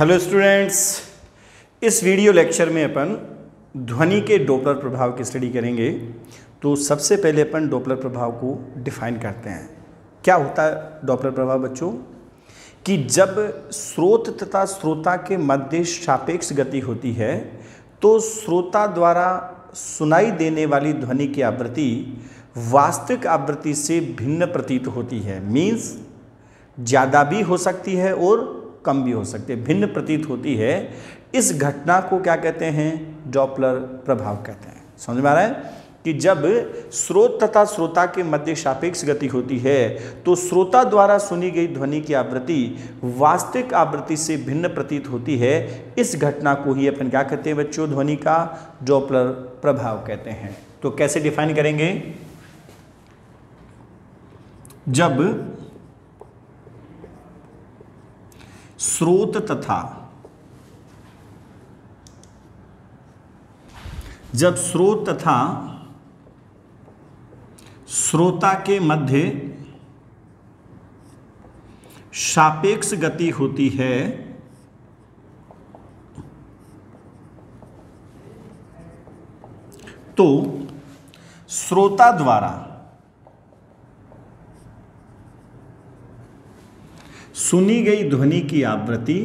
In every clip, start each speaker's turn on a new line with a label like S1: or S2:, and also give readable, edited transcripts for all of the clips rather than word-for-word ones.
S1: Hello students, इस video lecture में अपन ध्वनि के डॉपलर प्रभाव की स्टडी करेंगे। तो सबसे पहले अपन डॉपलर प्रभाव को डिफाइन करते हैं। क्या होता है डॉपलर प्रभाव बच्चों? कि जब स्रोत तथा श्रोता के मध्य सापेक्ष गति होती है तो श्रोता द्वारा सुनाई देने वाली ध्वनि की आवृत्ति वास्तविक आवृत्ति से भिन्न प्रतीत होती है। मीन्स ज़्यादा भी हो सकती है और कम भी हो सकती है, भिन्न प्रतीत होती है। इस घटना को क्या कहते हैं? डॉपलर प्रभाव कहते हैं। समझ में आ रहा है कि जब स्रोत तथा श्रोता के मध्य सापेक्ष गति होती है तो श्रोता द्वारा सुनी गई ध्वनि की आवृत्ति वास्तविक आवृत्ति से भिन्न प्रतीत होती है। इस घटना को ही अपन क्या कहते हैं बच्चों? ध्वनि का डॉपलर प्रभाव कहते हैं। तो कैसे डिफाइन करेंगे? जब स्रोत तथा श्रोता के मध्य सापेक्ष गति होती है तो श्रोता द्वारा सुनी गई ध्वनि की आवृत्ति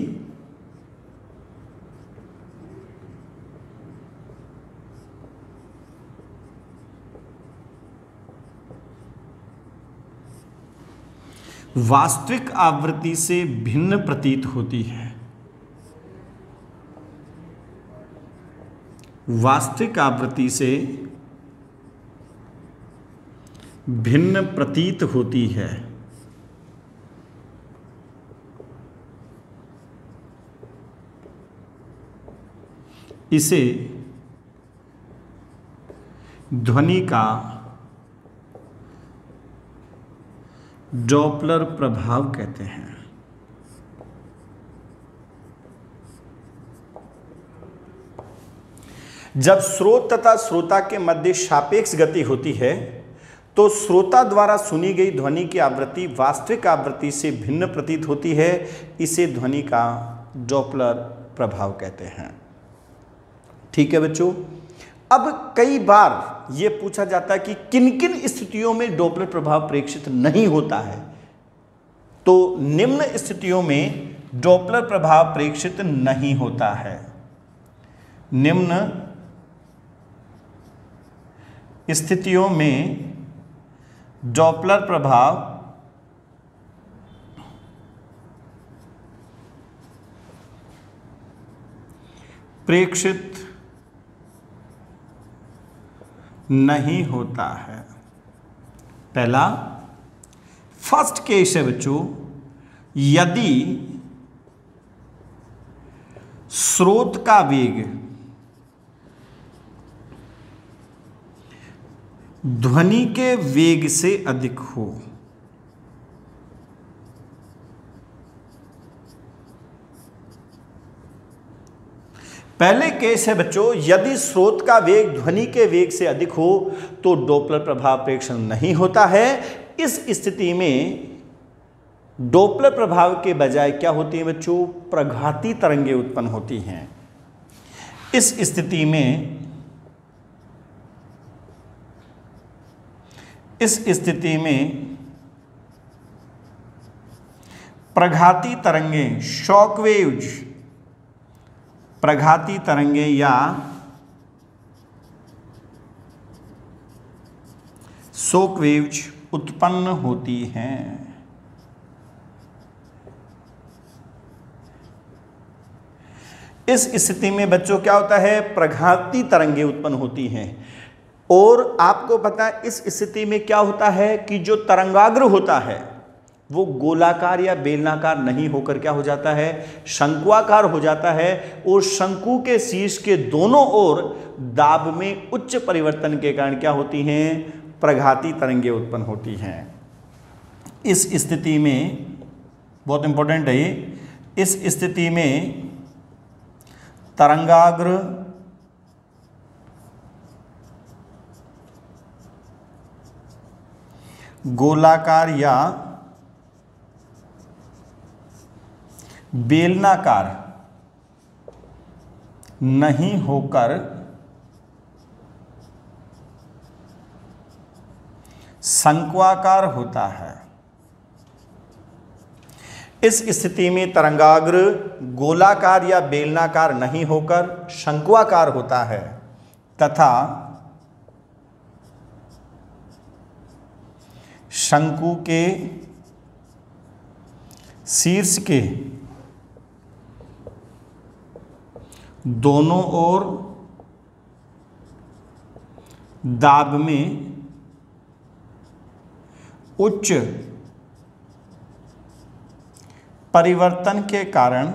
S1: वास्तविक आवृत्ति से भिन्न प्रतीत होती है। वास्तविक आवृत्ति से भिन्न प्रतीत होती है। इसे ध्वनि का डॉपलर प्रभाव कहते हैं। जब स्रोत तथा श्रोता के मध्य सापेक्ष गति होती है तो श्रोता द्वारा सुनी गई ध्वनि की आवृत्ति वास्तविक आवृत्ति से भिन्न प्रतीत होती है। इसे ध्वनि का डॉपलर प्रभाव कहते हैं। ठीक है बच्चों। अब कई बार यह पूछा जाता है कि किन किन स्थितियों में डॉपलर प्रभाव प्रेक्षित नहीं होता है। तो निम्न स्थितियों में डॉपलर प्रभाव प्रेक्षित नहीं होता है। निम्न स्थितियों में डॉपलर प्रभाव प्रेक्षित नहीं होता है। पहला फर्स्ट केस है बच्चों, यदि स्रोत का वेग ध्वनि के वेग से अधिक हो। पहले केस है बच्चों, यदि स्रोत का वेग ध्वनि के वेग से अधिक हो तो डॉपलर प्रभाव प्रेक्षण नहीं होता है। इस स्थिति में डॉपलर प्रभाव के बजाय क्या होती है बच्चों? प्रघाती तरंगें उत्पन्न होती हैं। इस स्थिति में प्रघाती तरंगें, शॉक वेव्स, प्रघाती तरंगें या शॉक वेव्स उत्पन्न होती हैं। इस स्थिति में बच्चों क्या होता है? प्रघाती तरंगें उत्पन्न होती हैं। और आपको पता है इस स्थिति में क्या होता है कि जो तरंगाग्र होता है वो गोलाकार या बेलनाकार नहीं होकर क्या हो जाता है? शंक्वाकार हो जाता है। और शंकु के शीर्ष के दोनों ओर दाब में उच्च परिवर्तन के कारण क्या होती हैं? प्रघाती तरंगें उत्पन्न होती हैं। इस स्थिति में बहुत इंपॉर्टेंट है, इस स्थिति में तरंगाग्र गोलाकार या बेलनाकार नहीं होकर शंक्वाकार होता है। इस स्थिति में तरंगाग्र गोलाकार या बेलनाकार नहीं होकर शंक्वाकार होता है तथा शंकु के शीर्ष के दोनों ओर दाब में उच्च परिवर्तन के कारण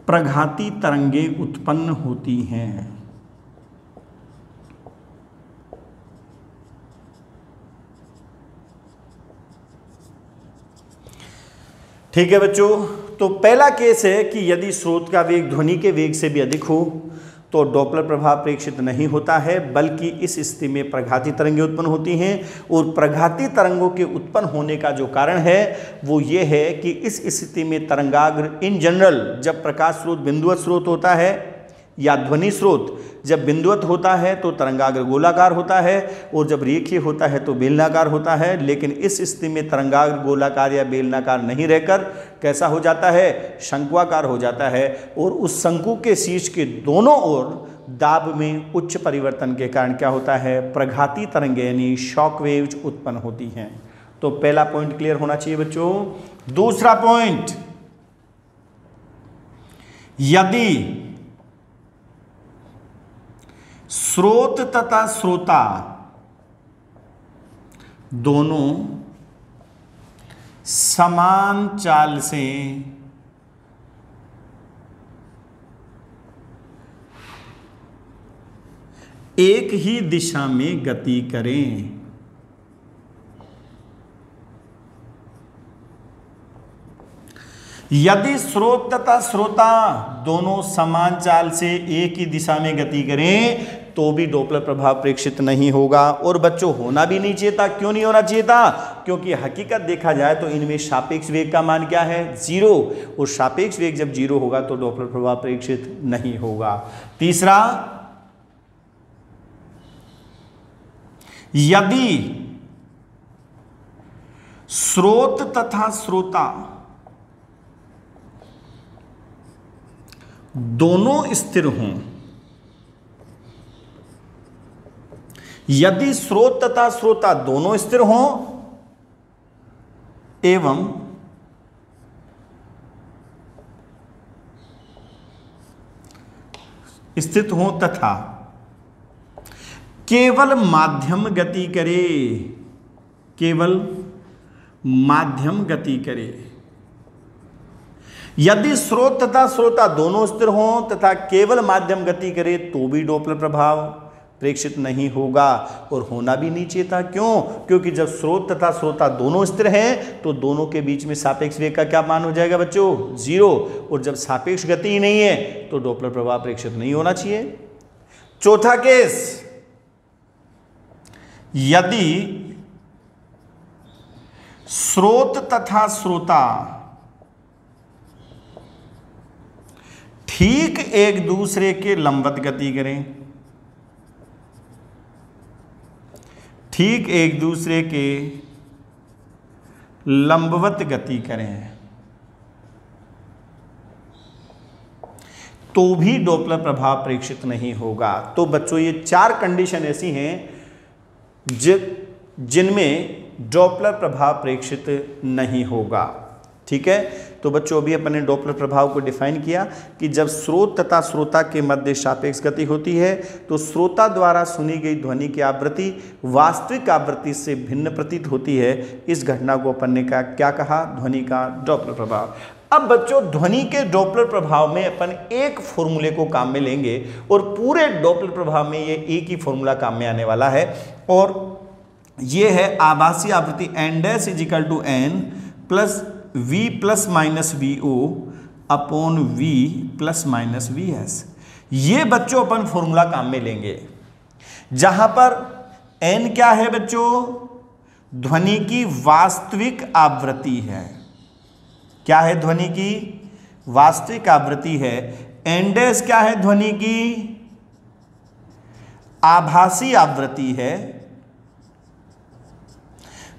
S1: प्रघाती तरंगें उत्पन्न होती हैं। ठीक है बच्चों, तो पहला केस है कि यदि स्रोत का वेग ध्वनि के वेग से भी अधिक हो तो डॉपलर प्रभाव प्रेक्षित नहीं होता है, बल्कि इस स्थिति में प्रघाती तरंगें उत्पन्न होती हैं। और प्रघाती तरंगों के उत्पन्न होने का जो कारण है वो ये है कि इस स्थिति में तरंगाग्र इन जनरल जब प्रकाश स्रोत बिंदुवत स्रोत होता है या ध्वनि स्रोत जब बिंदुवत होता है तो तरंगाग्र गोलाकार होता है, और जब रेखीय होता है तो बेलनाकार होता है। लेकिन इस स्थिति में तरंगाग्र गोलाकार या बेलनाकार नहीं रहकर कैसा हो जाता है, शंक्वाकार हो जाता है। और उस शंकु के शीर्ष के दोनों ओर दाब में उच्च परिवर्तन के कारण क्या होता है, प्रघाती तरंगें यानी शॉक वेव्स उत्पन्न होती हैं। तो पहला पॉइंट क्लियर होना चाहिए बच्चों। दूसरा पॉइंट, यदि स्रोत तथा श्रोता दोनों समान चाल से एक ही दिशा में गति करें, यदि स्रोत तथा श्रोता दोनों समान चाल से एक ही दिशा में गति करें तो भी डॉपलर प्रभाव प्रेक्षित नहीं होगा। और बच्चों होना भी नहीं चाहिए था। क्यों नहीं होना चाहिए था? क्योंकि हकीकत देखा जाए तो इनमें सापेक्ष वेग का मान क्या है, 0, और सापेक्ष वेग जब 0 होगा तो डॉपलर प्रभाव प्रेक्षित नहीं होगा। तीसरा, यदि स्रोत तथा श्रोता दोनों स्थिर हों, यदि स्रोत तथा श्रोता दोनों स्थिर हों एवं स्थित हों तथा केवल माध्यम गति करे, केवल माध्यम गति करे, यदि स्रोत तथा श्रोता दोनों स्थिर हों तथा केवल माध्यम गति करे तो भी डॉपलर प्रभाव प्रेक्षित नहीं होगा। और होना भी नहीं चाहिए था। क्यों? क्योंकि जब स्रोत तथा श्रोता दोनों स्थिर हैं तो दोनों के बीच में सापेक्ष वेग का क्या मान हो जाएगा बच्चों, 0, और जब सापेक्ष गति ही नहीं है तो डॉपलर प्रभाव प्रेक्षित नहीं होना चाहिए। चौथा केस, यदि स्रोत तथा श्रोता ठीक एक दूसरे के लंबवत गति करें, ठीक एक दूसरे के लंबवत गति करें तो भी डॉपलर प्रभाव प्रेक्षित नहीं होगा। तो बच्चों ये 4 कंडीशन ऐसी हैं जिनमें डॉपलर प्रभाव प्रेक्षित नहीं होगा। ठीक है, तो बच्चों अभी अपन ने डॉपलर प्रभाव को डिफाइन किया कि जब स्रोत तथा श्रोता के मध्य सापेक्ष गति होती है तो श्रोता द्वारा सुनी गई ध्वनि की आवृत्ति वास्तविक आवृत्ति से भिन्न प्रतीत होती है। इस घटना को अपन ने क्या कहा, ध्वनि का डॉपलर प्रभाव। अब बच्चों ध्वनि के डॉपलर प्रभाव में अपन एक फॉर्मूले को काम में लेंगे और पूरे डॉपलर प्रभाव में ये एक ही फॉर्मूला काम में आने वाला है, और ये है आभासी आवृत्ति n dash is equal to n plus v plus minus vo upon v plus minus vs। ये बच्चों अपन फॉर्मूला काम में लेंगे जहां पर n क्या है बच्चों, ध्वनि की वास्तविक आवृत्ति है। क्या है ध्वनि की वास्तविक आवृत्ति है। एन डैश क्या है ध्वनि की? आभासी आवृत्ति है।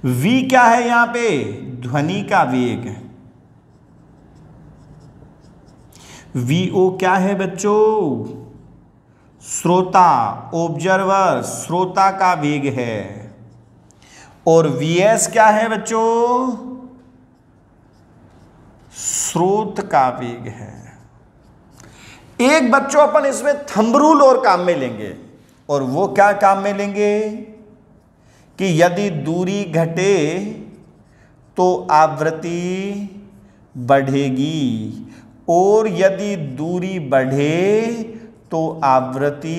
S1: वी क्या है यहां पे? ध्वनि का वेग। वीओ क्या है बच्चों? श्रोता, ऑब्जर्वर, श्रोता का वेग है। और वीएस क्या है बच्चों? स्रोत का वेग है। एक बच्चों अपन इसमें थंब रूल और काम में लेंगे, और वो क्या काम में लेंगे कि यदि दूरी घटे तो आवृत्ति बढ़ेगी, और यदि दूरी बढ़े तो आवृत्ति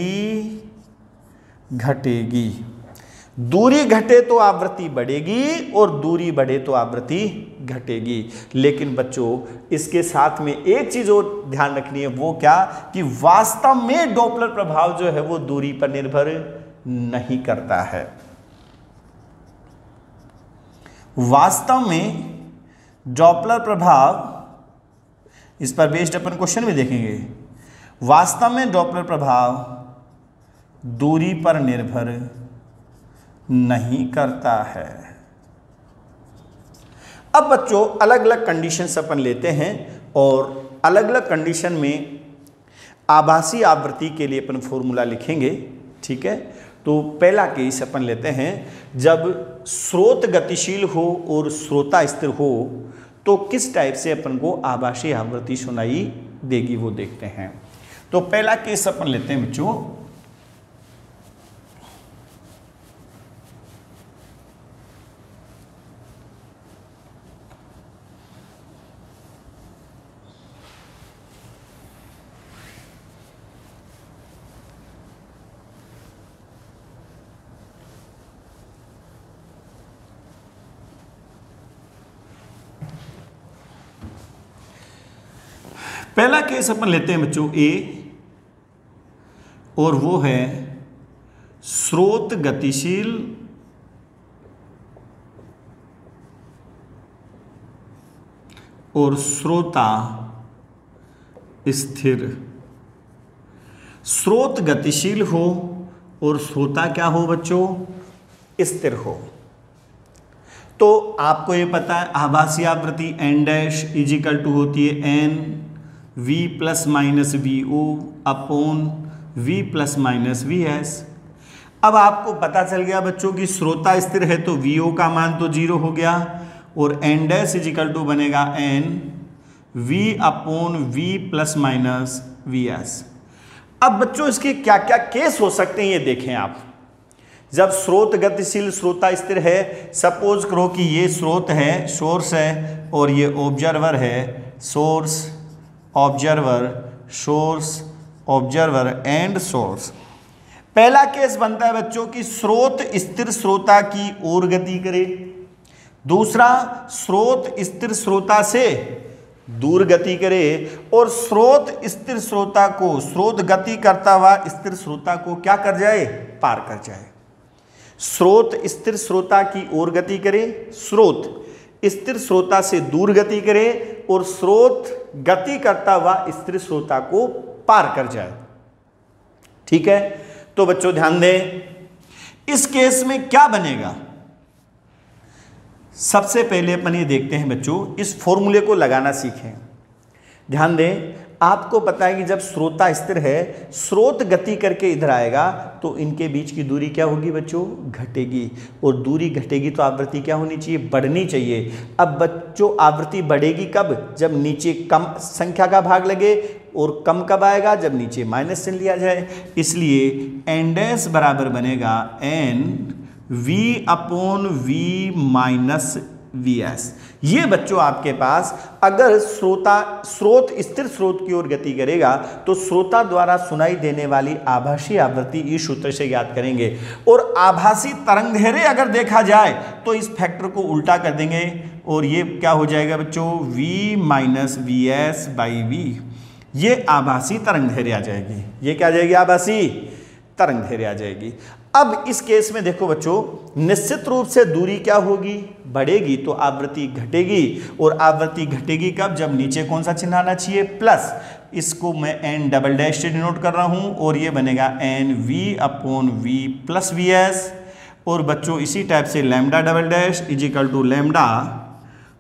S1: घटेगी। दूरी घटे तो आवृत्ति बढ़ेगी और दूरी बढ़े तो आवृत्ति घटेगी। लेकिन बच्चों इसके साथ में एक चीज और ध्यान रखनी है, वो क्या कि वास्तव में डॉपलर प्रभाव जो है वो दूरी पर निर्भर नहीं करता है। वास्तव में डॉपलर प्रभाव, इस पर बेस्ड अपन क्वेश्चन भी देखेंगे, वास्तव में डॉपलर प्रभाव दूरी पर निर्भर नहीं करता है। अब बच्चों अलग अलग कंडीशंस अपन लेते हैं, और अलग अलग कंडीशन में आभासी आवृत्ति के लिए अपन फॉर्मूला लिखेंगे। ठीक है, तो पहला केस अपन लेते हैं, जब स्रोत गतिशील हो और श्रोता स्थिर हो तो किस टाइप से अपन को आभासी आवृत्ति सुनाई देगी वो देखते हैं। तो पहला केस अपन लेते हैं बच्चों, पहला केस अपन लेते हैं बच्चों ए, और वो है स्रोत गतिशील और श्रोता स्थिर। स्रोत गतिशील हो और श्रोता क्या हो बच्चों? स्थिर हो। तो आपको ये पता है आभासी आवृत्ति एन डैश इजिकल टू होती है N V plus minus V O upon V plus minus V S. अब आपको पता चल गया बच्चों कि श्रोता स्थिर है तो वी ओ का मान तो 0 हो गया, और एन डैश इजिकल टू बनेगा N V upon V plus minus V S. अब बच्चों इसके क्या क्या केस हो सकते हैं ये देखें आप। जब स्रोत गतिशील श्रोता स्थिर है, सपोज करो कि ये स्रोत है, सोर्स है, और ये ऑब्जर्वर है, source observer source observer and source. पहला केस बनता है बच्चों कि स्रोत स्थिर श्रोता की ओर गति करे। दूसरा, स्रोत स्थिर श्रोता से दूर गति करे, और स्रोत स्थिर श्रोता को, स्रोत गति करता हुआ स्थिर श्रोता को क्या कर जाए? पार कर जाए। स्रोत स्थिर श्रोता की ओर गति करे, स्रोत स्थिर श्रोता से दूर गति करे, और स्रोत गति करता हुआ स्थिर श्रोता को पार कर जाए। ठीक है, तो बच्चों ध्यान दें, इस केस में क्या बनेगा? सबसे पहले अपन ये देखते हैं बच्चों, इस फॉर्मूले को लगाना सीखें। ध्यान दें, आपको पता है कि जब श्रोता स्थिर है, स्रोत गति करके इधर आएगा तो इनके बीच की दूरी क्या होगी बच्चों? घटेगी, और दूरी घटेगी तो आवृत्ति क्या होनी चाहिए? बढ़नी चाहिए। अब बच्चों आवृत्ति बढ़ेगी कब? जब नीचे कम संख्या का भाग लगे, और कम कब आएगा? जब नीचे माइनस चिन्ह लिया जाए। इसलिए एन डैश बराबर बनेगा N V upon V minus V S. ये बच्चों आपके पास अगर स्रोत स्थिर स्रोत की ओर गति करेगा तो श्रोता द्वारा सुनाई देने वाली आभासी आवृत्ति इस सूत्र से ज्ञात करेंगे। और आभासी तरंगदैर्घ्य अगर देखा जाए तो इस फैक्टर को उल्टा कर देंगे, और ये क्या हो जाएगा बच्चों? v minus V S by V. ये आभासी तरंगदैर्घ्य आ जाएगी। ये क्या आ जाएगी? आभासी तरंगदैर्घ्य आ जाएगी। अब इस केस में देखो बच्चों, निश्चित रूप से दूरी क्या होगी, बढ़ेगी, तो आवृत्ति घटेगी। और आवृत्ति घटेगी कब, जब नीचे कौन सा चिन्ह आना चाहिए, प्लस। इसको मैं एन डबल डैश से डिनोट कर रहा हूं और ये बनेगा N V upon V plus V S. और बच्चों इसी टाइप से lambda double dash is equal to lambda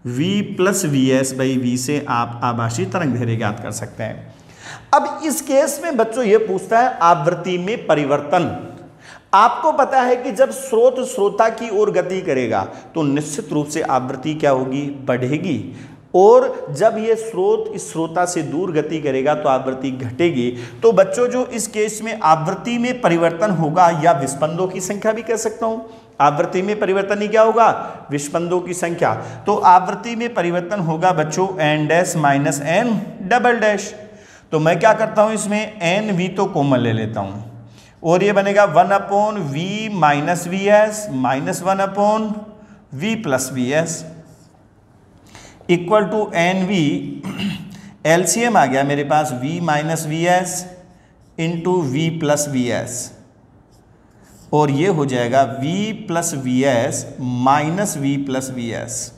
S1: V plus V S by V से आप आभासी तरंग दैर्ध्य ज्ञात कर सकते हैं। अब इस केस में बच्चों ये पूछता है आवृत्ति में परिवर्तन। आपको पता है कि जब स्रोत श्रोता की ओर गति करेगा तो निश्चित रूप से आवृत्ति क्या होगी, बढ़ेगी। और जब ये स्रोत इस श्रोता से दूर गति करेगा तो आवृत्ति घटेगी। तो बच्चों जो इस केस में आवृत्ति में परिवर्तन होगा, या विस्पंदों की संख्या भी कह सकता हूं, आवृत्ति में परिवर्तन ही क्या होगा, विस्पंदों की संख्या। तो आवृत्ति में परिवर्तन होगा बच्चों N dash minus N double dash. तो मैं क्या करता हूं, इसमें एन वी तो कॉमन ले लेता हूं और ये बनेगा 1 upon V minus V S minus 1 upon V plus V S equal to N V, LCM आ गया मेरे पास v minus V S into V plus V S, और ये हो जाएगा v plus V S minus V plus V S,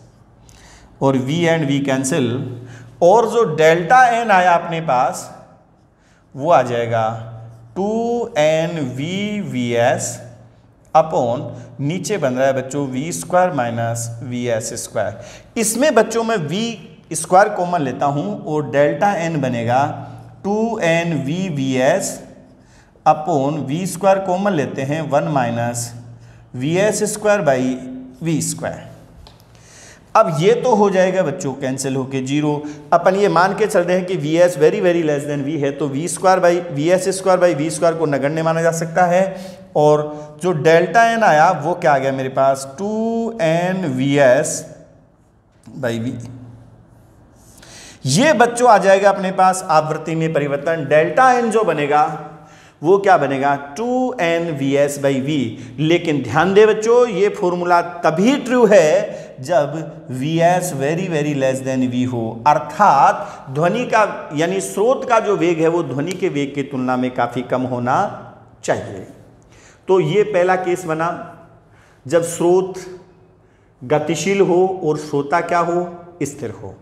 S1: और v and v cancel, और जो डेल्टा n आया अपने पास वो आ जाएगा 2n वी एस अपॉन नीचे बन रहा है बच्चों V square minus V S square. इसमें बच्चों मैं वी स्क्वायर कॉमन लेता हूं और डेल्टा एन बनेगा 2n V S upon V square common लेते हैं 1 minus V S square by V square. अब ये तो हो जाएगा बच्चों कैंसिल होके 0। अपन ये मान के चल रहे हैं कि V S very very less than V है, तो V square by V S square by V square को नगण्य माना जा सकता है। और जो डेल्टा एन आया वो क्या आ गया मेरे पास 2n V S by V. ये बच्चों आ जाएगा अपने पास आवृत्ति में परिवर्तन। डेल्टा एन जो बनेगा वो क्या बनेगा 2n V S by we. लेकिन ध्यान दे बच्चों, ये फॉर्मूला तभी ट्रू है जब V S very very less than V हो, अर्थात ध्वनि का यानी स्रोत का जो वेग है वो ध्वनि के वेग की तुलना में काफी कम होना चाहिए। तो ये पहला केस बना जब स्रोत गतिशील हो और श्रोता क्या हो, स्थिर हो।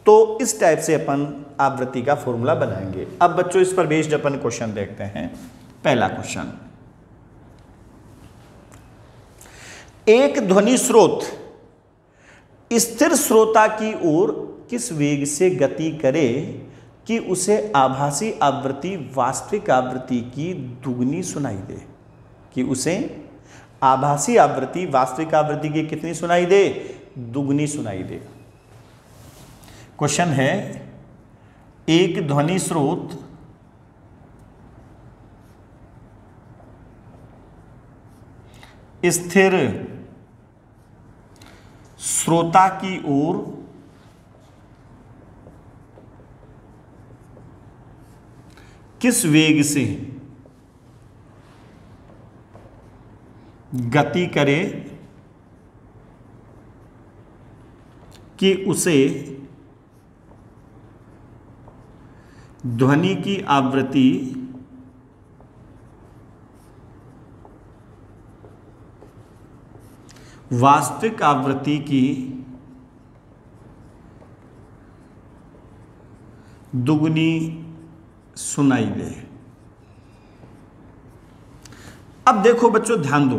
S1: तो इस टाइप से अपन आवृत्ति का फॉर्मूला बनाएंगे। अब बच्चों इस पर बेस्ड अपन क्वेश्चन देखते हैं। पहला क्वेश्चन, एक ध्वनि स्रोत स्थिर श्रोता की ओर किस वेग से गति करे कि उसे आभासी आवृत्ति वास्तविक आवृत्ति की दुगनी सुनाई दे, कि उसे आभासी आवृत्ति वास्तविक आवृत्ति की कितनी सुनाई दे, दुगनी सुनाई दे। क्वेश्चन है एक ध्वनि स्रोत स्थिर श्रोता की ओर किस वेग से गति करे कि उसे ध्वनि की आवृत्ति वास्तविक आवृत्ति की दुगनी सुनाई दे। अब देखो बच्चों ध्यान दो,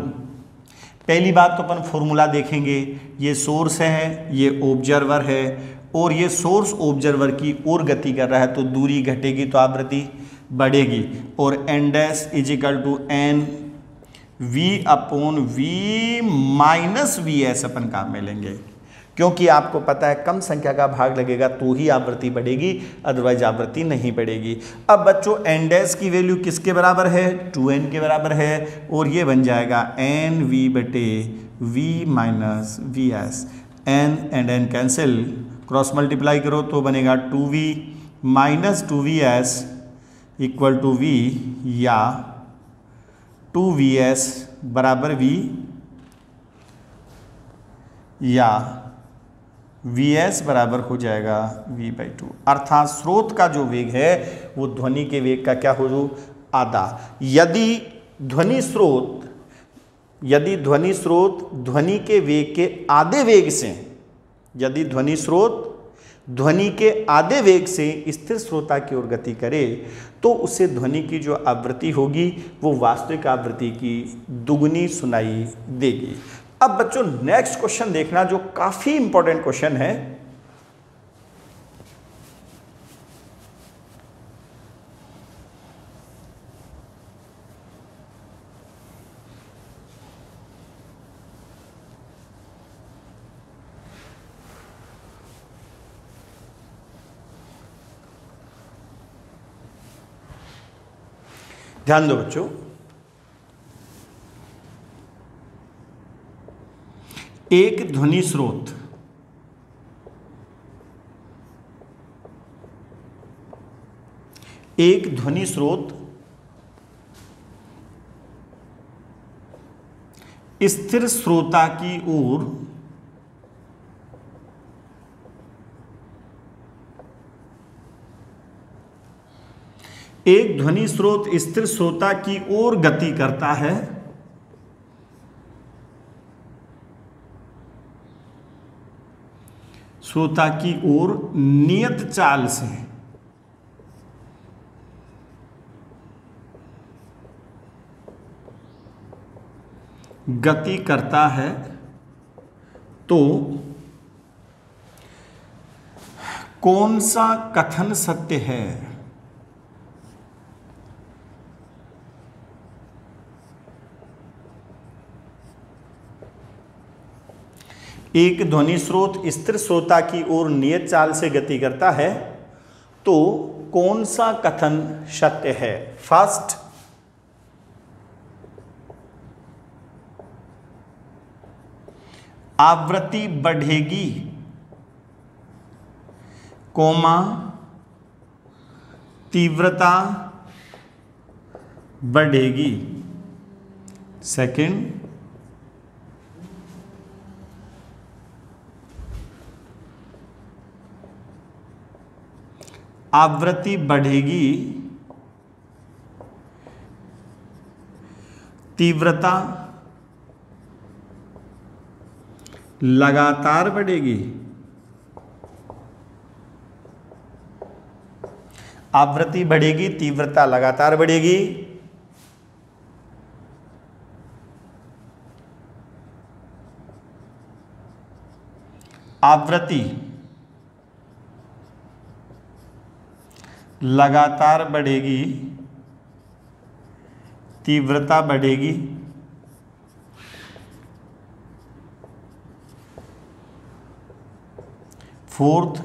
S1: पहली बात तो अपन फॉर्मूला देखेंगे। ये सोर्स है, ये ऑब्जर्वर है, और ये सोर्स ऑब्जर्वर की ओर गति कर रहा है, तो दूरी घटेगी तो आवृत्ति बढ़ेगी। और N dash is equal to N V upon V minus V S अपन काम में लेंगे, क्योंकि आपको पता है कम संख्या का भाग लगेगा तो ही आवृत्ति बढ़ेगी, अदरवाइज आवृत्ति नहीं बढ़ेगी। अब बच्चों एन डैश की वैल्यू किसके बराबर है, 2n के बराबर है, और ये बन जाएगा एन वी बटे V minus V S. N and N cancel, cross multiply करो तो बनेगा 2v minus 2vs equal to v, या 2vs बराबर v, या vs बराबर हो जाएगा v/2। अर्थात स्रोत का जो वेग है वो ध्वनि के वेग का क्या हो, आधा। यदि ध्वनि स्रोत यदि ध्वनि स्रोत ध्वनि के वेग के आधे वेग से, यदि ध्वनि स्रोत ध्वनि के आधे वेग से स्थिर श्रोता की ओर गति करे तो उसे ध्वनि की जो आवृत्ति होगी वो वास्तविक आवृत्ति की दुगुनी सुनाई देगी। अब बच्चों नेक्स्ट क्वेश्चन देखना जो काफी इंपॉर्टेंट क्वेश्चन है। ध्यान दो बच्चों, एक ध्वनि स्रोत स्थिर श्रोता की ओर एक ध्वनि स्रोत स्थिर श्रोता की ओर गति करता है श्रोता की ओर नियत चाल से गति करता है तो कौन सा कथन सत्य है? एक ध्वनि स्रोत स्थिर श्रोता की ओर नियत चाल से गति करता है तो कौन सा कथन सत्य है? फर्स्ट, आवृत्ति बढ़ेगी, कोमा तीव्रता बढ़ेगी। सेकंड, आवृत्ति बढ़ेगी, तीव्रता लगातार बढ़ेगी। आवृत्ति बढ़ेगी, तीव्रता लगातार बढ़ेगी। आवृत्ति लगातार बढ़ेगी, तीव्रता बढ़ेगी। फोर्थ,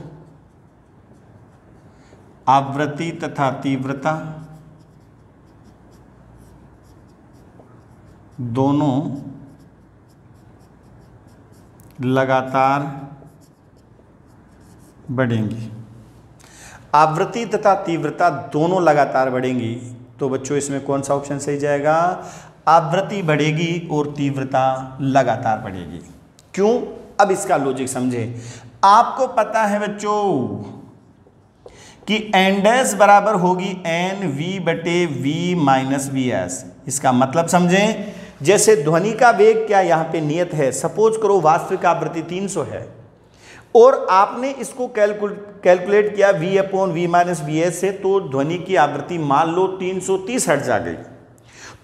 S1: आवृत्ति तथा तीव्रता दोनों लगातार बढ़ेंगी। आवृत्ति तथा तीव्रता दोनों लगातार बढ़ेंगी तो बच्चों इसमें कौन सा ऑप्शन सही जाएगा? आवृत्ति बढ़ेगी और तीव्रता लगातार बढ़ेगी। क्यों? अब इसका लॉजिक समझें। आपको पता है बच्चों कि एन डैश बराबर होगी एन वी बटे वी माइनस वी एस। इसका मतलब समझें, जैसे ध्वनि का वेग क्या यहाँ पे नियत है, सपोज करो वास्तविक आवृत्ति 300 है और आपने इसको कैलकुलेट किया v upon V minus V S से, तो ध्वनि की आवृत्ति मान लो 330 हर्ट्ज आ गई।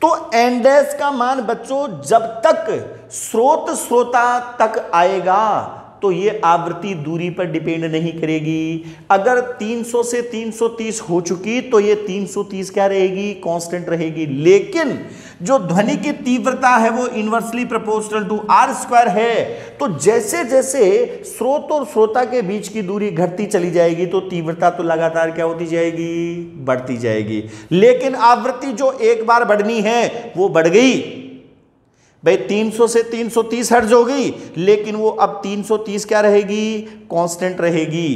S1: तो एन डैश का मान बच्चों जब तक स्रोत श्रोता तक आएगा तो ये आवृत्ति दूरी पर डिपेंड नहीं करेगी। अगर 300 से 330 हो चुकी तो ये 330 क्या रहेगी? कांस्टेंट रहेगी। लेकिन जो ध्वनि की तीव्रता है वो inversely proportional to R square है। तो जैसे जैसे स्रोत और श्रोता के बीच की दूरी घटती चली जाएगी तो तीव्रता तो लगातार क्या होती जाएगी? बढ़ती जाएगी। लेकिन आवृत्ति जो एक बार बढ़नी है वो बढ़ गई भाई, 300 से 330 हर्ट्ज हो गई, लेकिन वो अब 330 क्या रहेगी? कांस्टेंट रहेगी।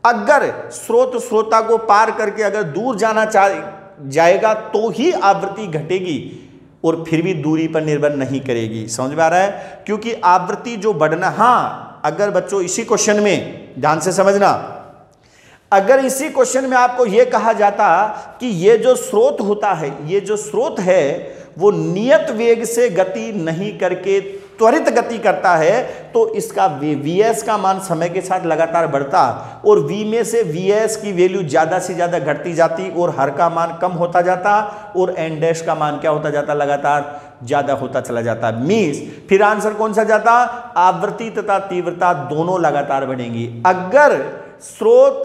S1: अगर स्रोत श्रोता को पार करके अगर दूर जाना जाएगा तो ही आवृत्ति घटेगी और फिर भी दूरी पर निर्भर नहीं करेगी। समझ में आ रहा है? क्योंकि आवृत्ति जो बढ़ना, हाँ अगर बच्चों इसी क्वेश्चन में ध्यान से समझना, अगर इसी क्वेश्चन में आपको यह कहा जाता कि ये जो स्रोत होता है, ये जो स्रोत है वो नियत वेग से गति नहीं करके त्वरित गति करता है तो इसका Vs का मान समय के साथ लगातार बढ़ता और V में से Vs की वैल्यू ज़्यादा से ज़्यादा घटती जाती और हर का मान कम होता जाता और n डैश का मान क्या होता जाता, लगातार ज़्यादा होता चला जाता। मीन्स फिर आंसर कौन सा जाता, आवृत्ति तथा तीव्रता दोनों लगातार बढ़ेंगी। अगर स्रोत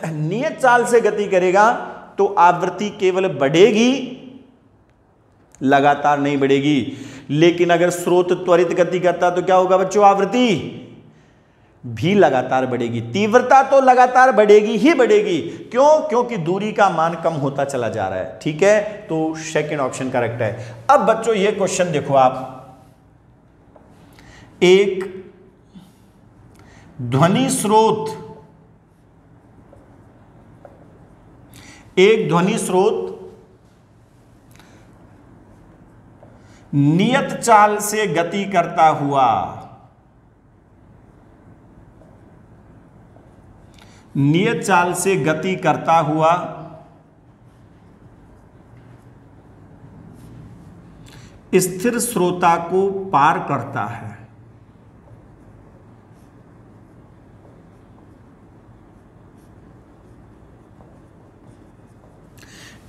S1: नियत चाल से गति करेगा तो आवृत्ति केवल बढ़ेगी, लगातार नहीं बढ़ेगी। लेकिन अगर स्रोत त्वरित गति करता तो क्या होगा बच्चों, आवृत्ति भी लगातार बढ़ेगी, तीव्रता तो लगातार बढ़ेगी ही बढ़ेगी। क्यों? क्योंकि दूरी का मान कम होता चला जा रहा है। ठीक है, तो सेकंड ऑप्शन करेक्ट है। अब बच्चों ये क्वेश्चन देखो आप, एक ध्वनि स्रोत नियत चाल से गति करता हुआ स्थिर श्रोता को पार करता है।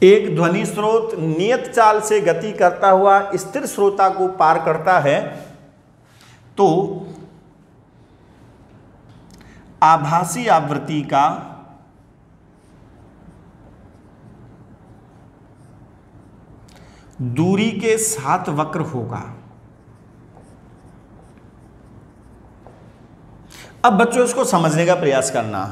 S1: एक ध्वनि स्रोत नियत चाल से गति करता हुआ स्थिर श्रोता को पार करता है तो आभासी आवृत्ति का दूरी के साथ वक्र होगा। अब बच्चों इसको समझने का प्रयास करना।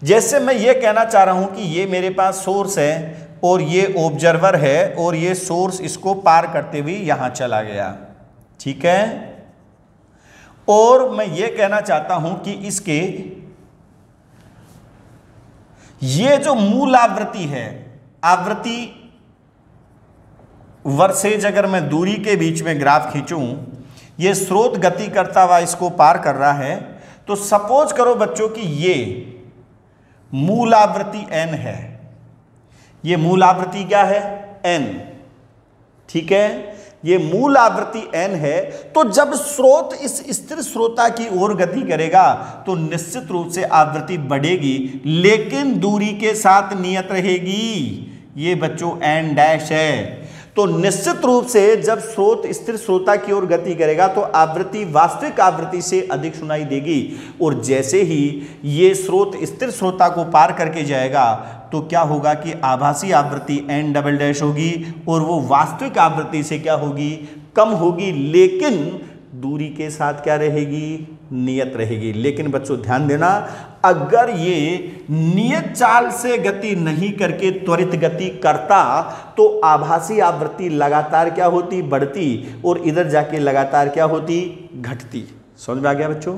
S1: जैसे मैं ये कहना चाह रहा हूं कि ये मेरे पास सोर्स है और ये ऑब्जर्वर है और ये सोर्स इसको पार करते हुए यहां चला गया। ठीक है, और मैं ये कहना चाहता हूं कि इसके ये जो मूल आवृत्ति है, आवृत्ति वर्सेज अगर मैं दूरी के बीच में ग्राफ खींचूं, ये स्रोत गति करता हुआ इसको पार कर रहा है तो सपोज करो बच्चों कि ये मूल आवृत्ति n है। ये मूल आवृत्ति क्या है, n। ठीक है, ये मूल आवृत्ति n है। तो जब स्रोत इस स्थिर श्रोता की ओर गति करेगा तो निश्चित रूप से आवृत्ति बढ़ेगी, लेकिन दूरी के साथ नियत रहेगी। ये बच्चों n डैश है। तो निश्चित रूप से जब स्रोत स्थिर श्रोता की ओर गति करेगा तो आवृत्ति वास्तविक आवृत्ति से अधिक सुनाई देगी, और जैसे ही ये स्रोत स्थिर श्रोता को पार करके जाएगा तो क्या होगा कि आभासी आवृत्ति n डबल डैश होगी और वो वास्तविक आवृत्ति से क्या होगी, कम होगी, लेकिन दूरी के साथ क्या रहेगी, नियत रहेगी। लेकिन बच्चों ध्यान देना, अगर ये नियत चाल से गति नहीं करके त्वरित गति करता तो आभासी आवृत्ति लगातार क्या होती, बढ़ती, और इधर जाके लगातार क्या होती, घटती। समझ में आ गया बच्चों?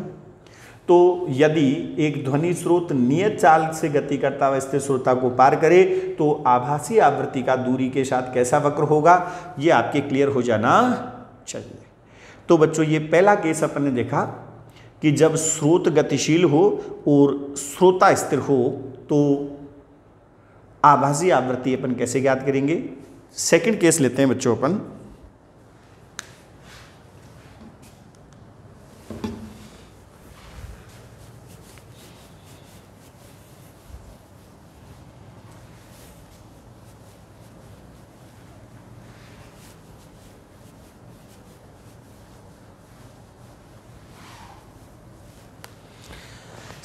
S1: तो यदि एक ध्वनि स्रोत नियत चाल से गति करता हुआ स्थिर श्रोता को पार करे तो आभासी आवृत्ति का दूरी के साथ कैसा वक्र होगा, ये आपके क्लियर हो जाना चाहिए। तो बच्चों ये पहला केस अपन ने देखा कि जब स्रोत गतिशील हो और श्रोता स्थिर हो तो आभासी आवृत्ति अपन कैसे ज्ञात करेंगे। सेकंड केस लेते हैं बच्चों अपन।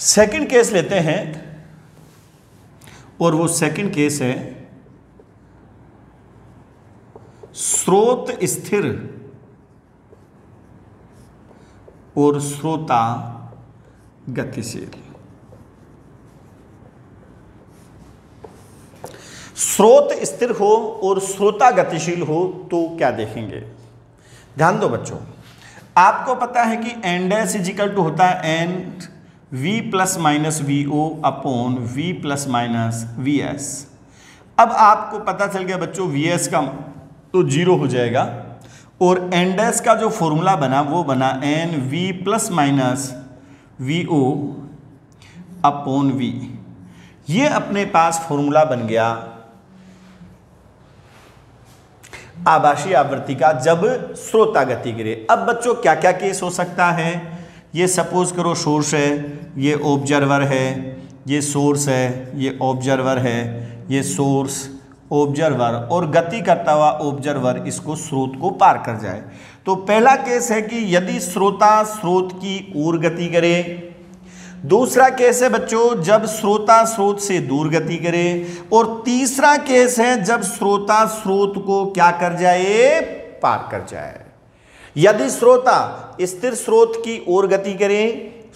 S1: सेकंड केस लेते हैं और वो सेकंड केस है स्रोत स्थिर और श्रोता गतिशील। स्रोत स्थिर हो और श्रोता गतिशील हो तो क्या देखेंगे, ध्यान दो बच्चों। आपको पता है कि n डैश इजिकल टू होता है n v plus minus V O upon v plus minus V S. अब आपको पता चल गया बच्चों वी एस का तो जीरो हो जाएगा, और n डैश का जो फॉर्मूला बना वो बना n v plus minus V O upon v। ये अपने पास फॉर्मूला बन गया। आभासी आवृत्ति का जब श्रोता गति करे। अब बच्चों क्या क्या केस हो सकता है, ये सपोज करो सोर्स है, ये ऑब्जर्वर है, ये सोर्स है, ये ऑब्जर्वर है, ये सोर्स ऑब्जर्वर और गति करता हुआ ऑब्जर्वर इसको स्रोत को पार कर जाए। तो पहला केस है कि यदि श्रोता स्रोत की ओर गति करे। दूसरा केस है बच्चों जब श्रोता स्रोत से दूर गति करे। और तीसरा केस है जब श्रोता स्रोत को क्या कर जाए, पार कर जाए। यदि श्रोता स्थिर स्रोत की ओर गति करे,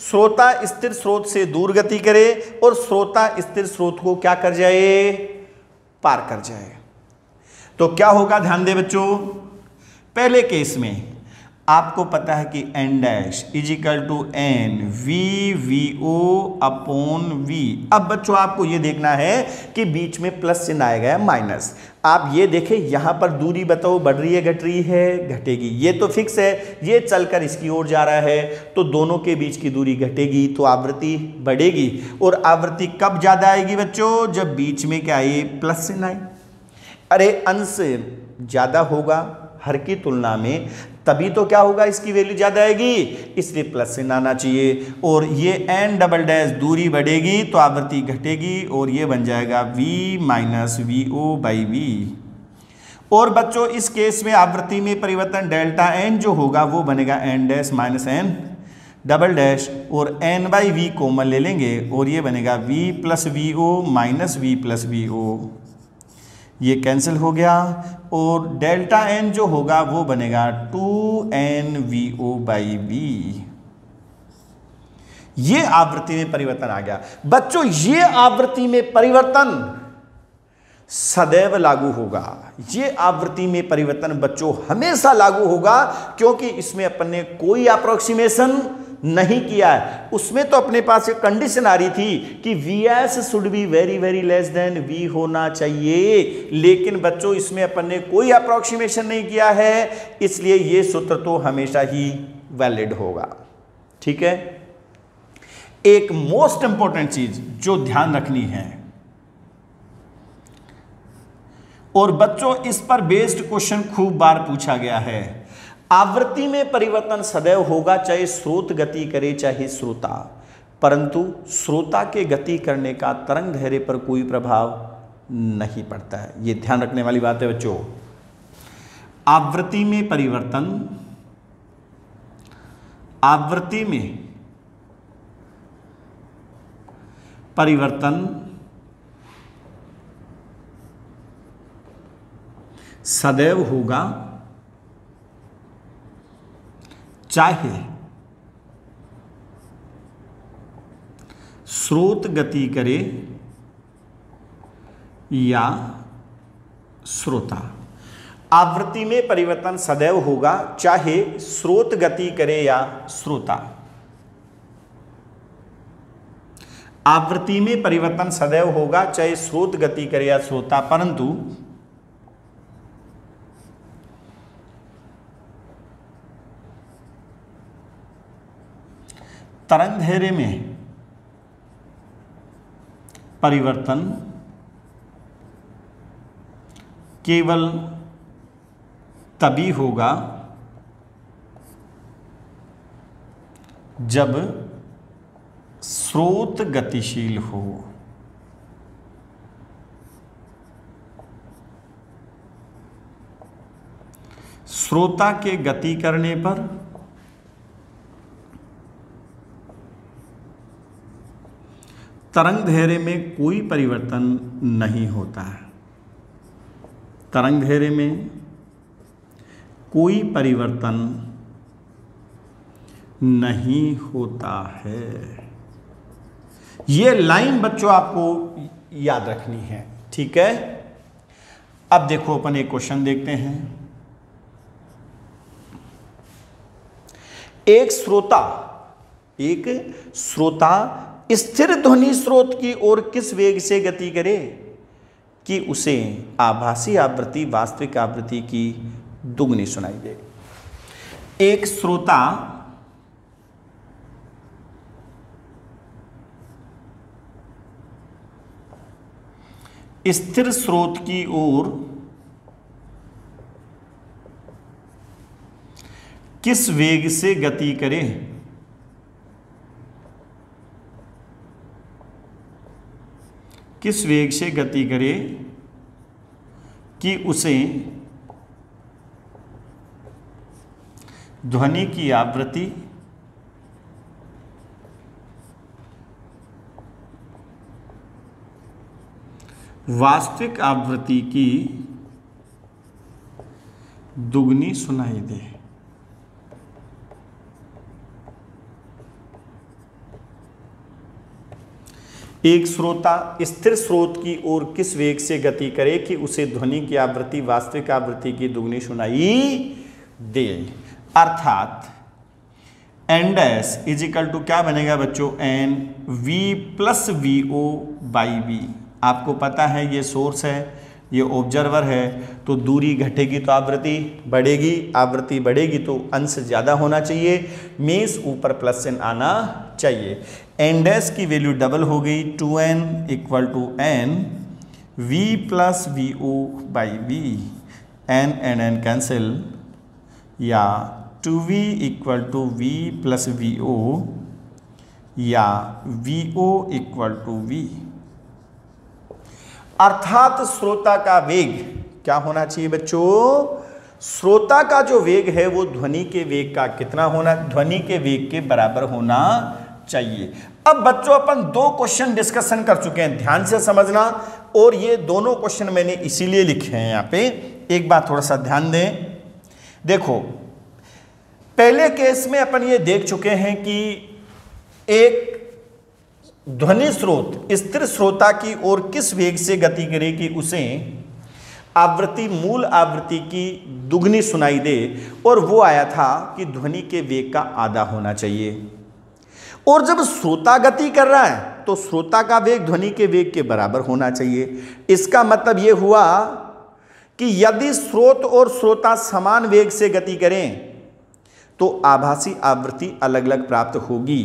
S1: श्रोता स्थिर स्रोत से दूर गति करे और श्रोता स्थिर स्रोत को क्या कर जाए, पार कर जाए, तो क्या होगा, ध्यान दे बच्चों। पहले केस में आपको पता है कि N dash is equal to N V V O upon V. अब बच्चों आपको ये देखना है कि बीच में प्लस चिन्ह आएगा है माइनस। आप ये देखें यहां पर दूरी बताओ बढ़ रही है घट रही है, घटेगी। ये तो फिक्स है, ये चलकर इसकी ओर जा रहा है तो दोनों के बीच की दूरी घटेगी तो आवृत्ति बढ़ेगी। और आवृत्ति कब ज्यादा आएगी बच्चों, जब बीच में क्या आए, प्लस चिन्ह आए। अरे अंश ज्यादा होगा हर की तुलना में, तभी तो क्या होगा, इसकी वैल्यू ज्यादा आएगी, इसलिए प्लस चिन्ह आना चाहिए। और ये एन डबल डैश दूरी बढ़ेगी तो आवृत्ति घटेगी और ये बन जाएगा v minus V O by V. और बच्चों इस केस में आवृत्ति में परिवर्तन डेल्टा एन जो होगा वो बनेगा N dash minus N double dash और एन बाई वी कॉमन ले लेंगे और ये बनेगा v plus V O minus V plus V O. ये कैंसिल हो गया और डेल्टा एन जो होगा वो बनेगा 2n vo बाई वी। ये आवृत्ति में परिवर्तन आ गया बच्चों। ये आवृत्ति में परिवर्तन सदैव लागू होगा। ये आवृत्ति में परिवर्तन बच्चों हमेशा लागू होगा क्योंकि इसमें अपन ने कोई अप्रोक्सीमेशन नहीं किया है। उसमें तो अपने पास एक कंडीशन आ रही थी कि Vs should be very very less then V होना चाहिए, लेकिन बच्चों इसमें अपन ने कोई अप्रोक्सीमेशन नहीं किया है, इसलिए ये सूत्र तो हमेशा ही वैलिड होगा। ठीक है। एक मोस्ट इंपॉर्टेंट चीज जो ध्यान रखनी है, और बच्चों इस पर बेस्ड क्वेश्चन खूब बार पूछा गया है, आवृत्ति में परिवर्तन सदैव होगा चाहे स्रोत गति करे चाहे श्रोता, परंतु श्रोता के गति करने का तरंग धैर्य पर कोई प्रभाव नहीं पड़ता है। यह ध्यान रखने वाली बात है बच्चों। आवृत्ति में परिवर्तन, आवृत्ति में परिवर्तन सदैव होगा चाहे स्रोत गति करे या श्रोता। आवृत्ति में परिवर्तन सदैव होगा चाहे स्रोत गति करे या श्रोता। आवृत्ति में परिवर्तन सदैव होगा चाहे स्रोत गति करे या श्रोता, परंतु तरंग धैर्य में परिवर्तन केवल तभी होगा जब स्रोत गतिशील हो। श्रोता के गति करने पर तरंग धैर्य में कोई परिवर्तन नहीं होता है। तरंग धैर्य में कोई परिवर्तन नहीं होता है। यह लाइन बच्चों आपको याद रखनी है। ठीक है। अब देखो अपन एक क्वेश्चन देखते हैं। एक श्रोता स्थिर ध्वनि स्रोत की ओर किस वेग से गति करे कि उसे आभासी आवृत्ति वास्तविक आवृत्ति की दुगनी सुनाई दे। एक श्रोता स्थिर स्रोत की ओर किस वेग से गति करे, किस वेग से गति करे कि उसे ध्वनि की आवृत्ति वास्तविक आवृत्ति की दुगनी सुनाई दे। एक श्रोता स्थिर स्रोत की ओर किस वेग से गति करे कि उसे ध्वनि की आवृत्ति वास्तविक आवृत्ति की दुगनी सुनाई दे। अर्थात N dash is equal to क्या बनेगा बच्चों, N V plus V O by V. आपको पता है ये सोर्स है, ये ऑब्जर्वर है, तो दूरी घटेगी तो आवृत्ति बढ़ेगी, आवृत्ति बढ़ेगी तो अंश ज़्यादा होना चाहिए, मीन्स ऊपर प्लस चिन्ह आना चाहिए। एन डैश की वैल्यू डबल हो गई, 2n equal to N V plus V O by V, N and N cancel, या 2v equal to V plus V O, या V O equal to V. अर्थात श्रोता का वेग क्या होना चाहिए बच्चों, श्रोता का जो वेग है वो ध्वनि के वेग का कितना होना, ध्वनि के वेग के बराबर होना चाहिए। अब बच्चों अपन दो क्वेश्चन डिस्कशन कर चुके हैं, ध्यान से समझना, और ये दोनों क्वेश्चन मैंने इसीलिए लिखे हैं यहाँ पे। एक बात थोड़ा सा ध्यान दें, देखो पहले केस में अपन ये देख चुके हैं कि एक ध्वनि स्रोत स्थिर श्रोता की ओर किस वेग से गति करे कि उसे आवृत्ति मूल आवृत्ति की दुगनी सुनाई दे, और वो आया था कि ध्वनि के वेग का आधा होना चाहिए। और जब श्रोता गति कर रहा है तो श्रोता का वेग ध्वनि के वेग के बराबर होना चाहिए। इसका मतलब ये हुआ कि यदि स्रोत और श्रोता समान वेग से गति करें तो आभासी आवृत्ति अलग अलग प्राप्त होगी।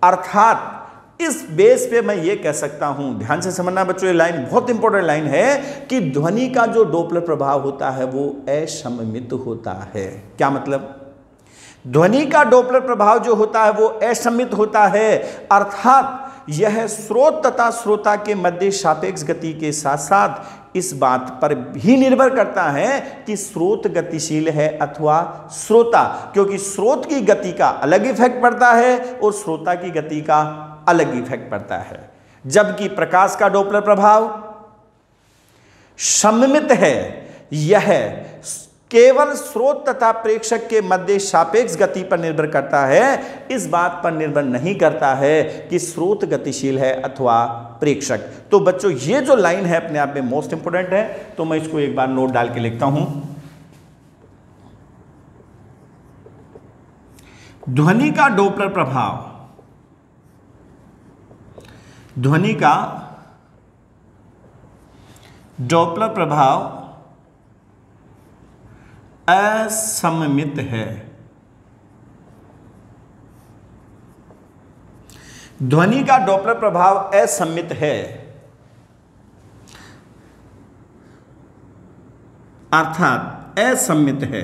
S1: अर्थात इस बेस पे मैं ये कह सकता हूं, ध्यान से समझना बच्चों, ये लाइन बहुत इंपॉर्टेंट लाइन है, कि ध्वनि का जो डोपलर प्रभाव होता है वो असममित होता है। क्या मतलब, ध्वनि का डोपलर प्रभाव जो होता है वो असममित होता है, अर्थात यह स्रोत तथा श्रोता के मध्य सापेक्ष गति के साथ साथ इस बात पर भी निर्भर करता है कि स्रोत गतिशील है अथवा श्रोता, क्योंकि स्रोत की गति का अलग इफेक्ट पड़ता है और श्रोता की गति का अलग इफेक्ट पड़ता है। जबकि प्रकाश का डोपलर प्रभाव सममित है, यह केवल स्रोत तथा प्रेक्षक के मध्य सापेक्ष गति पर निर्भर करता है, इस बात पर निर्भर नहीं करता है कि स्रोत गतिशील है अथवा प्रेक्षक। तो बच्चों ये जो लाइन है अपने आप में मोस्ट इंपोर्टेंट है, तो मैं इसको एक बार नोट डाल के लिखता हूं। ध्वनि का डोपलर प्रभाव, ध्वनि का डोपलर प्रभाव असममित है। ध्वनि का डोपलर प्रभाव असममित है, अर्थात असममित है,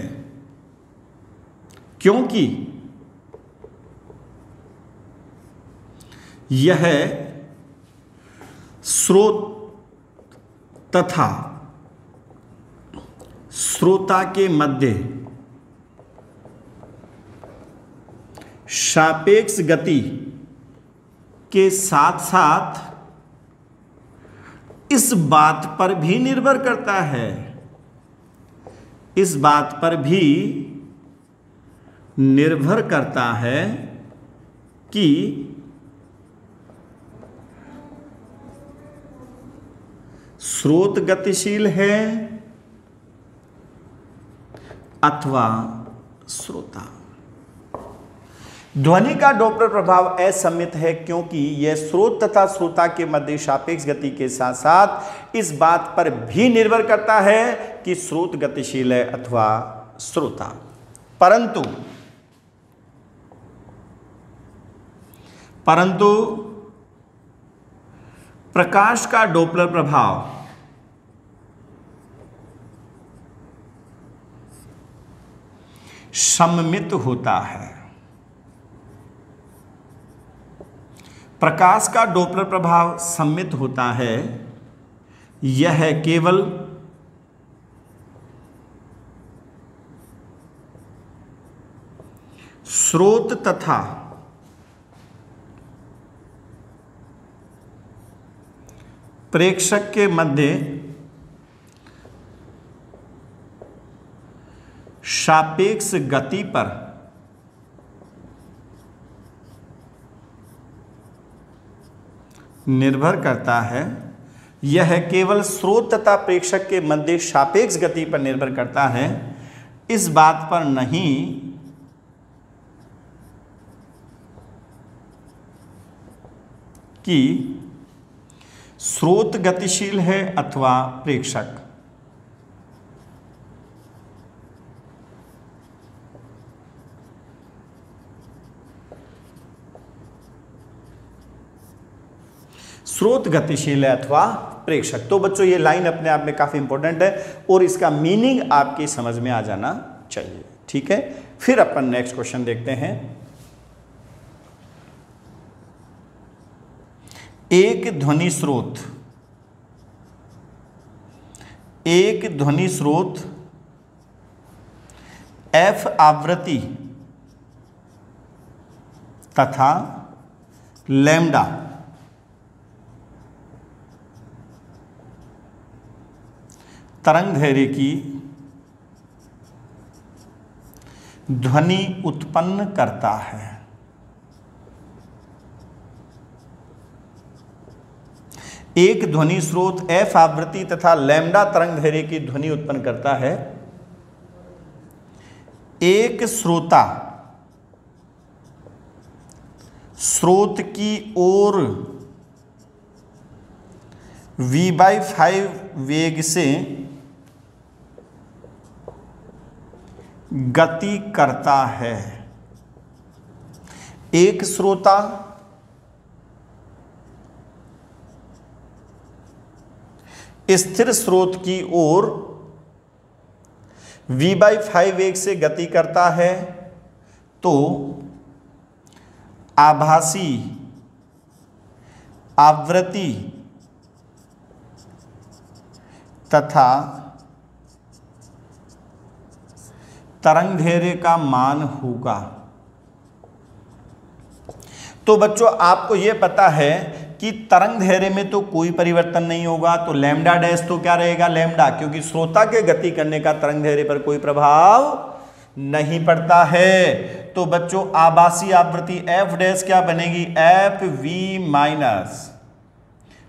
S1: क्योंकि यह स्रोत तथा श्रोता के मध्य सापेक्ष गति के साथ साथ इस बात पर भी निर्भर करता है, इस बात पर भी निर्भर करता है कि स्रोत गतिशील है अथवा श्रोता। ध्वनि का डोपलर प्रभाव असममित है क्योंकि यह स्रोत तथा श्रोता के मध्य सापेक्ष गति के साथ साथ इस बात पर भी निर्भर करता है कि स्रोत गतिशील है अथवा श्रोता। परंतु प्रकाश का डोपलर प्रभाव सममित होता है। प्रकाश का डॉपलर प्रभाव सममित होता है। यह केवल स्रोत तथा प्रेक्षक के मध्य सापेक्ष गति पर निर्भर करता है। यह केवल स्रोत तथा प्रेक्षक के मध्य सापेक्ष गति पर निर्भर करता है, इस बात पर नहीं कि स्रोत गतिशील है अथवा प्रेक्षक। स्रोत गतिशील है अथवा प्रेक्षक। तो बच्चों ये लाइन अपने आप में काफी इंपॉर्टेंट है और इसका मीनिंग आपकी समझ में आ जाना चाहिए। ठीक है, फिर अपन नेक्स्ट क्वेश्चन देखते हैं। एक ध्वनि स्रोत एफ आवृत्ति तथा लैम्डा तरंगदैर्घ्य की ध्वनि उत्पन्न करता है। एक ध्वनि स्रोत एफ आवृत्ति तथा लैम्डा तरंगदैर्घ्य की ध्वनि उत्पन्न करता है। एक श्रोता स्रोत की ओर v/5 वेग से गति करता है। एक श्रोता स्थिर स्रोत की ओर v/5 वेग से गति करता है तो आभासी आवृत्ति तथा तरंगदैर्घ्य का मान होगा। तो बच्चों आपको यह पता है कि तरंगदैर्घ्य में तो कोई परिवर्तन नहीं होगा, तो लैम्डा डैश तो क्या रहेगा, लैम्डा, क्योंकि श्रोता के गति करने का तरंगदैर्घ्य पर कोई प्रभाव नहीं पड़ता है। तो बच्चों आभासी आवृत्ति एफ डैश क्या बनेगी, F V minus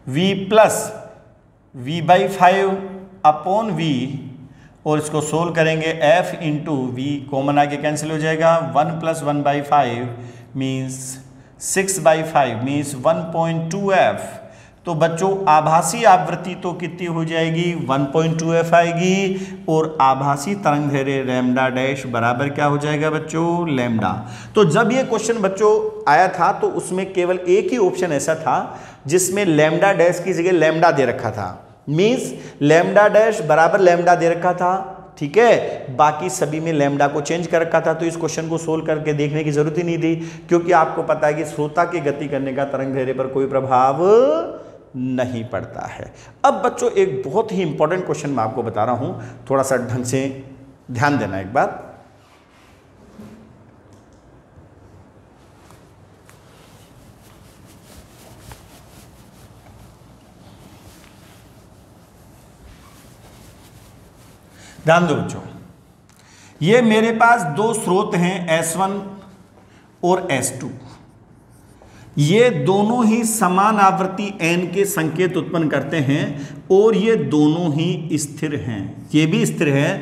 S1: V plus v/5 upon v, और इसको सोल्व करेंगे f इंटू वी कॉमन आके कैंसिल हो जाएगा। 1 + 1/5 मीन्स 6/5 मीन्स 1.2f। तो बच्चों आभासी आवृत्ति तो कितनी हो जाएगी, 1.2f आएगी, और आभासी तरंगदैर्घ्य लैम्डा डैश बराबर क्या हो जाएगा बच्चों, लैम्डा। तो जब ये क्वेश्चन बच्चों आया था तो उसमें केवल एक ही ऑप्शन ऐसा था जिसमें लैम्डा डैश की जगह लैम्डा दे रखा था, मीन्स लैम्डा डैश बराबर लैम्डा दे रखा था। ठीक है, बाकी सभी में लैम्डा को चेंज कर रखा था। तो इस क्वेश्चन को सोल्व करके देखने की जरूरत ही नहीं थी, क्योंकि आपको पता है कि श्रोता की गति करने का तरंगदैर्घ्य पर कोई प्रभाव नहीं पड़ता है। अब बच्चों एक बहुत ही इंपॉर्टेंट क्वेश्चन मैं आपको बता रहा हूं, थोड़ा सा ढंग से ध्यान देना एक बार। ध्यान दो बच्चों, ये मेरे पास दो स्रोत हैं S1 और S2। ये दोनों ही समान आवृत्ति n के संकेत उत्पन्न करते हैं और ये दोनों ही स्थिर हैं। ये भी स्थिर है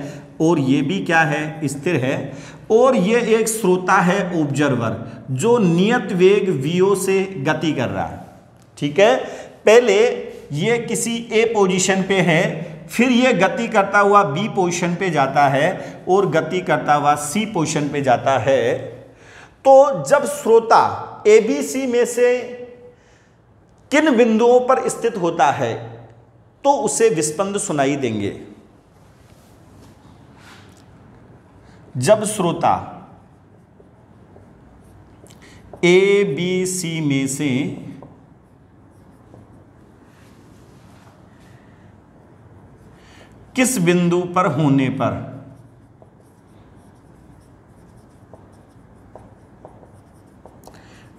S1: और ये भी क्या है, स्थिर है। और ये एक श्रोता है ऑब्जर्वर जो नियत वेग v0 से गति कर रहा है। ठीक है, पहले ये किसी A पोजीशन पे है, फिर ये गति करता हुआ B पोजीशन पे जाता है और गति करता हुआ C पोजीशन पे जाता है। तो जब श्रोता ABC में से किन बिंदुओं पर स्थित होता है तो उसे विस्पंद सुनाई देंगे। जब श्रोता ए बी सी में से किस बिंदु पर होने पर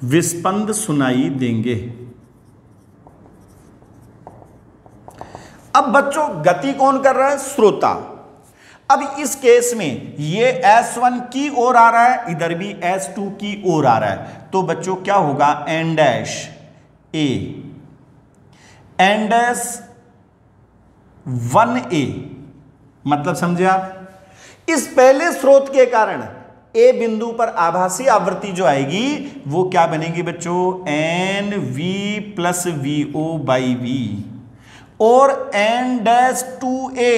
S1: विस्पंद सुनाई देंगे। अब बच्चों गति कौन कर रहा है? श्रोता। अब इस केस में ये S1 की ओर आ रहा है, इधर भी S2 की ओर आ रहा है, तो बच्चों क्या होगा? N dash A, N dash 1A, मतलब समझे आप? इस पहले स्रोत के कारण ए बिंदु पर आभासी आवृत्ति जो आएगी वो क्या बनेगी बच्चों? N V plus V O by V, और एन डैश 2A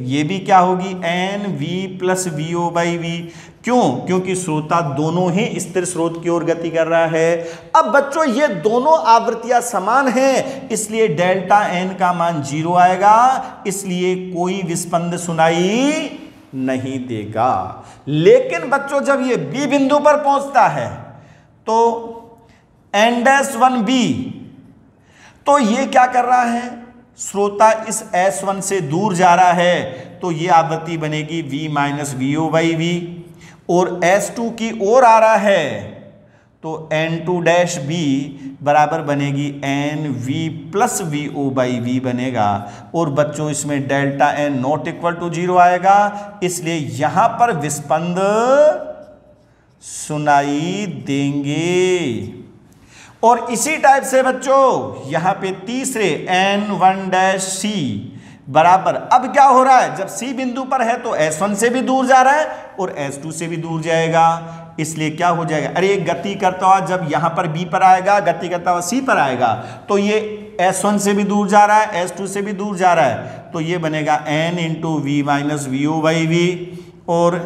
S1: ये भी क्या होगी? N V plus V O by V. क्यों? क्योंकि श्रोता दोनों ही स्थिर स्रोत की ओर गति कर रहा है। अब बच्चों ये दोनों आवृत्तियां समान हैं, इसलिए डेल्टा एन का मान 0 आएगा, इसलिए कोई विस्पंद सुनाई नहीं देगा। लेकिन बच्चों जब ये बी बिंदु पर पहुंचता है तो एन डैश 1B, तो ये क्या कर रहा है? श्रोता इस S1 से दूर जा रहा है, तो ये आवृत्ति बनेगी V minus V O by V, और S2 की ओर आ रहा है तो N2 डैश B बराबर बनेगी N V plus V O by V बनेगा। और बच्चों इसमें delta N not equal to 0 आएगा, इसलिए यहां पर विस्पंद सुनाई देंगे। और इसी टाइप से बच्चों यहां पे तीसरे N1 डैश C बराबर, अब क्या हो रहा है? जब C बिंदु पर है तो S1 से भी दूर जा रहा है और S2 से भी दूर जाएगा, इसलिए क्या हो जाएगा? अरे गति करता हुआ जब यहां पर B पर आएगा, गति करता हुआ C पर आएगा, तो ये S1 से भी दूर जा रहा है, S2 से भी दूर जा रहा है, तो ये बनेगा N into V minus V O by V, और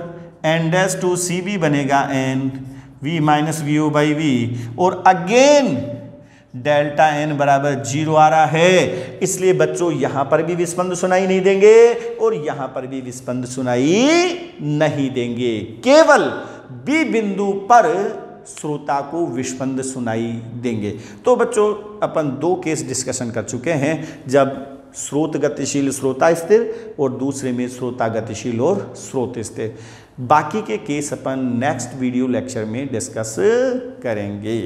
S1: N डैश 2C भी बनेगा N V minus V O by V, और अगेन डेल्टा एन बराबर 0 आ रहा है, इसलिए बच्चों यहां पर भी विस्पंद सुनाई नहीं देंगे और यहां पर भी विस्पंद सुनाई नहीं देंगे। केवल बी बिंदु पर श्रोता को विस्पंद सुनाई देंगे। तो बच्चों अपन 2 केस डिस्कशन कर चुके हैं, जब स्रोत गतिशील श्रोता स्थिर और दूसरे में श्रोता गतिशील और स्रोत स्थिर। बाकी के केस अपन नेक्स्ट वीडियो लेक्चर में डिस्कस करेंगे।